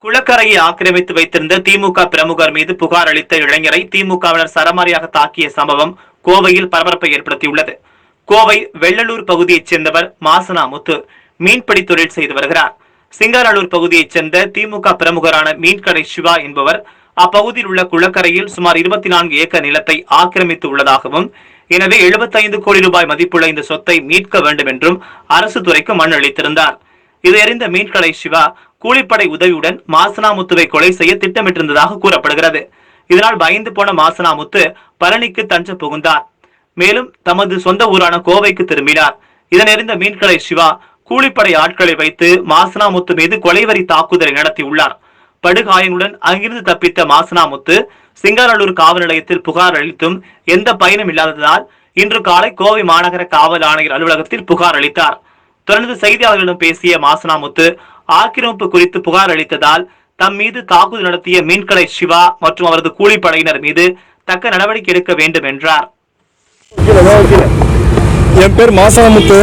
குளக்கரையை ஆக்கிரமித்து வைத்திருந்த திமுக பிரமுகர் மீது புகார் அளித்த இளைஞரை திமுகவினர் சரமாரியாக தாக்கிய சம்பவம் கோவையில் பரபரப்பை ஏற்படுத்தியுள்ளது. கோவை வெள்ளலூர் பகுதியைச் சேர்ந்தவர் மாசனா முத்து மீன்பிடி தொழில் செய்து வருகிறார். சிங்காரலூர் பகுதியைச் சேர்ந்த திமுக பிரமுகரான மீன்கடை சிவா என்பவர் அப்பகுதியில் உள்ள குளக்கரையில் சுமார் 24 ஏக்கர் நிலத்தை ஆக்கிரமித்து உள்ளதாகவும், எனவே 75 கோடி ரூபாய் மதிப்புள்ள இந்த சொத்தை மீட்க வேண்டும் என்றும் அரசு துறைக்கு மனு அளித்திருந்தார். இதை அறிந்த மீன்கடை சிவா கூலிப்படை உதவியுடன் மாசனாமுத்துவை கொலை செய்ய திட்டமிட்டிருந்ததாக கூறப்படுகிறது. இதனால் பயந்து போன மாசனாமுத்து பழனிக்கு தஞ்சம் புகுந்தார். மேலும் தமது சொந்த ஊரான கோவைக்கு திரும்பினார். இதனறிந்த மீன்கடை சிவா கூலிப்படை ஆட்களை வைத்து மாசனாமுத்து மீது கொலைவரி தாக்குதலை நடத்தியுள்ளார். படுகாயங்களுடன் அங்கிருந்து தப்பித்த மாசனாமுத்து சிங்காரலூர் காவல் நிலையத்தில் புகார் அளித்தும் எந்த பயனும் இல்லாததால் இன்று காலை கோவை மாநகர காவல் ஆணையர் அலுவலகத்தில் புகார் அளித்தார். தொடர்ந்து செய்தியாளர்களிடம் பேசிய மாசனாமுத்து ஆக்கிரமிப்பு குறித்து புகார் அளித்ததால் தம் மீது தாக்குதல் நடத்திய மீன்கடை சிவா மற்றும் அவரது கூலிப்படையினர் மீது தக்க நடவடிக்கை எடுக்க வேண்டும் என்றார். என் பேர் மாசனாமுத்து.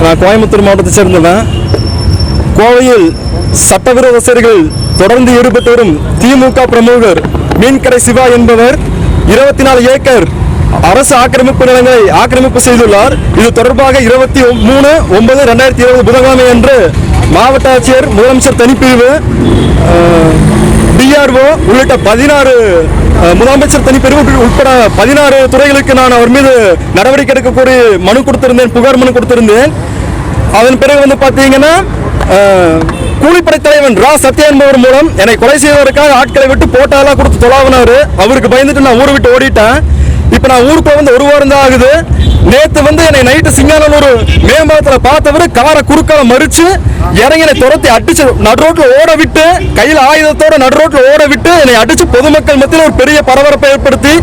நான் கோயம்புத்தூர் மாவட்டத்தை சேர்ந்தவன். கோவையில் சட்டவிரோத செயல்களில் தொடர்ந்து ஈடுபட்டு வரும் திமுக பிரமுகர் மீன்கடை சிவா என்பவர் 24 ஏக்கர் அரசு ஆக்கிரமிப்பு நிலங்களை ஆக்கிரமிப்பு செய்துள்ளார். இது தொடர்பாக 23/9/2020 புதன்கிழமை அன்று மாவட்ட ஆட்சியர், முதலமைச்சர் தனிப்பிரிவு, டிஆர்ஓ உள்ளிட்ட 16 முதலமைச்சர் தனிப்பிரிவு உட்பட 16 துறைகளுக்கு நான் அவர் மீது நடவடிக்கை எடுக்க கோரி மனு கொடுத்திருந்தேன், புகார் மனு கொடுத்திருந்தேன். அதன் பிறகு பார்த்தீங்கன்னா கூலிப்படை தலைவன் ரா சத்யா என்பவர் மூலம் என்னை கொலை செய்வதற்காக ஆட்களை விட்டு போட்டாலாம் கொடுத்து தொலாவினாரு. அவருக்கு பயந்துட்டு நான் ஊரை விட்டு ஓடிட்டேன். இப்போ நான் ஊருக்கு வந்து 1 வாரம் தான் ஆகுது. நேற்று என்னை நைட்டு சிங்காரலூர் மேம்பாலத்தில் பார்த்தவர் காரை குறுக்கால மறிச்சு இறங்கி என்னை துரத்தி அடிச்சு நடுரோட்டில் ஓட விட்டு, கையில் ஆயுதத்தோட நடுரோட்டில் ஓட விட்டு என்னை அடிச்சு பொதுமக்கள் மத்தியில் ஒரு பெரிய பரபரப்பை ஏற்படுத்தி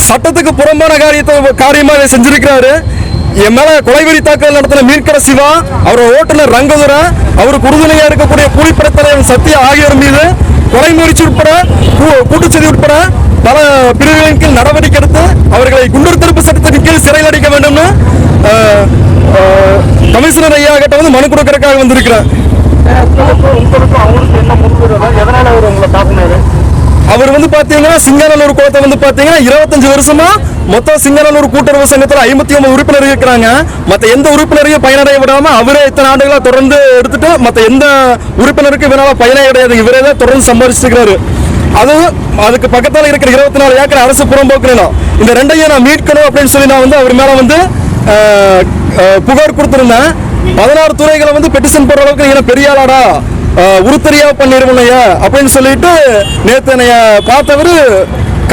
சட்டத்துக்கு புறம்பான காரியமாக இதை செஞ்சிருக்கிறாரு. என் மேல கொலைவெறி தாக்குதல் நடத்தின மீன்கடை சிவா, அவரோட ஓட்டுநர் ரங்கதுரை, அவருக்கு உறுதுணையா இருக்கக்கூடிய கூலிப்படை தலைவன் சத்யா ஆகியோர் மீது கொலை முயற்சி உட்பட கூட்டுச்சதி உட்பட பல பிரிவுகளின் கீழ் நடவடிக்கை எடுத்து அவர்களை குண்டர் தடுப்பு சட்டத்தின் கீழ் சிறையில் அடைக்க வேண்டும் கமிஷனர் ஐயா கிட்ட மனு கொடுக்கறதுக்காக வந்திருக்கிறேன். அவர் பாத்தீங்கன்னா சிங்காரலூர் குளத்தை பாத்தீங்கன்னா 25 வருஷமா மொத்தம் சிங்காரலூர் கூட்டுறவு சங்கத்தில் 59 உறுப்பினர் இருக்கிறாங்க. மற்ற எந்த உறுப்பினரையும் பயனடைய விடாம அவரே இத்தனை ஆண்டுகளா தொடர்ந்து எடுத்துட்டு மற்ற எந்த உறுப்பினருக்கு இவரால் பயனே கிடையாது. இவரே தான் தொடர்ந்து சம்பாதிச்சிருக்கிறாரு. அதுக்கு பக்கத்தில் இருக்கிற 24 ஏக்கர் அரசு புறம்போக்கு நிலம், இந்த ரெண்டையும் நான் மீட்கணும் அப்படின்னு சொல்லி நான் அவர் மேல புகார் கொடுத்திருந்தேன். 16 துறைகளை பெட்டிஷன் போடுற அளவுக்கு பெரிய ஆளாடா உருத்தரியா பண்ணிருவனைய அப்படின்னு சொல்லிட்டு நேற்று என்னைய பார்த்தவர்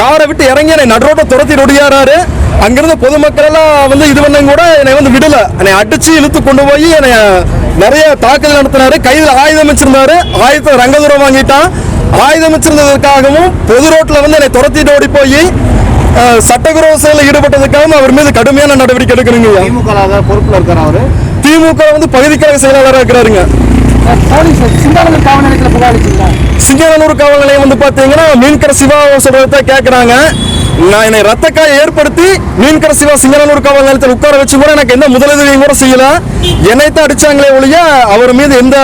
காரை விட்டு இறங்கி என்னை நடுரோட்டை துரத்திட்டு ஒடியாராரு. அங்கிருந்த பொதுமக்கள் எல்லாம் இது பண்ண கூட என்னை விடல, என்னை அடிச்சு இழுத்து கொண்டு போய் என்னை நிறைய தாக்குதல் நடத்தினாரு. கையில் ஆயுதம் வச்சிருந்தாரு. ஆயுதத்தை ரங்கதுரம் வாங்கிட்டான். ஆயுதம் வச்சிருந்ததுக்காகவும் பொது ரோட்டில் என்னை துரத்திட்டு ஓடி போய் சட்டவிரோத செயலில் ஈடுபட்டதுக்காகவும் அவர் மீது கடுமையான நடவடிக்கை எடுக்கணுங்க. பொறுப்புல இருக்காரு. அவரு திமுக பகுதி கழக செயலாளராக இருக்கிறாருங்க. சிங்காரலூர் காவல் நிலையம் பாத்தீங்கன்னா மீன்கடை சிவா சொல்றத கேட்கறாங்க. நான் என்னை ரத்தக்காயை ஏற்படுத்தி மீன்கடை சிவா சிங்காரலூர் காவல் நிலையத்தில் உட்கார வச்சு கூட எனக்கு எந்த முதலுதவியும் கூட செய்யல. என்னைத்தான் அடிச்சாங்களே ஒழிய அவர் மீது எந்த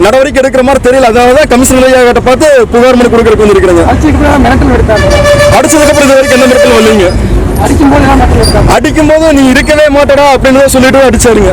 நடவடிக்கை எடுக்கிற மாதிரி தெரியல. அதனால கமிஷனர் ஐயா கிட்ட பார்த்து புகார் மனு கொடுக்கறதுக்கு வந்திருக்கிறாங்க. அடிச்சதுக்கு அப்புறம் இது வரைக்கும் எந்த மிரட்டல் வரலீங்க. அடிக்கும் போது நீ இருக்கவே மாட்டடா அப்படின்னு சொல்லிட்டு அடிச்சாருங்க.